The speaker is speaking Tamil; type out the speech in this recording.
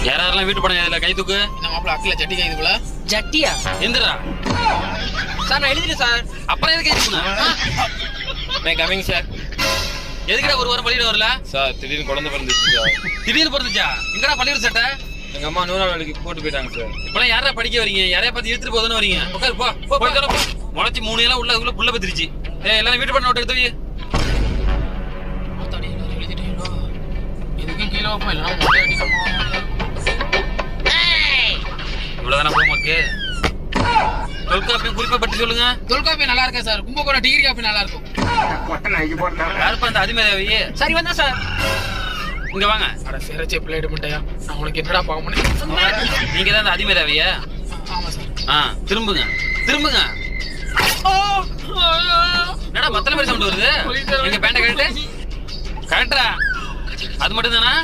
யாரெல்லாம் வீட்டு படம் இதுல கை தூக்கு. இந்த மாப்பிள்ள அக்கில ஜட்டி கை இதுக்குள்ள. ஜட்டியா? எந்திரா. சார் நான் எழுதிட்டேன் சார். அப்புறம் எதுக்கு எழுதுன? May coming sir. எதுக்குடா ஒரு வாரம் பள்ளியிட வரல? சார் திடீர்னு குழந்தை பிறந்துச்சு சார். திடீர்னு பிறந்துச்சா? எங்கடா பள்ளியூர் சட்டை? எங்க அம்மா 100 நாள் வேலைக்கு போட்டு போயிட்டாங்க சார். இப்பெல்லாம் யாரா படிக்க வரீங்க? யாரையா பார்த்து இழுத்துட்டு போதானே வரீங்க? உட்காரு போ. போய் தர போ. முளைச்சி 3 எல்லாம் உள்ள அதுக்குள்ள புள்ள பத்திருச்சு. எல்லாரும் வீட்டு பண்ண நோட்டு எடுத்து வை. ஆத்தாடி எல்லாரும் எழுதிட்டீங்களோ? இதுக்கும் கீழே வைப்போம் இல்லைன்னா மொட்டை அடிக்கணும். இவ்வளவுதானே போமாக்கு? தொல்காப்பியம் குறிப்பா பற்றி சொல்லுங்க. தொல்காப்பி நல்லா இருக்கேன் சார். கும்பகோணம் டிகிரி காப்பி நல்லா இருக்கும். யாருப்பா அந்த அதிமேதாவி? சரி வந்தா சார். இங்க வாங்க. அட சிறச்சே பிள்ளைடு முட்டையா, நான் உனக்கு என்னடா பார்க்க முடியும்? நீங்க தான் அந்த அதிமேதாவியா? ஆமா சார். திரும்புங்க திரும்புங்க. என்னடா மத்தல மாதிரி சவுண்ட் வருது? எங்க பேண்ட கழட்டு. கழட்டுறா. அது மட்டும் தானா?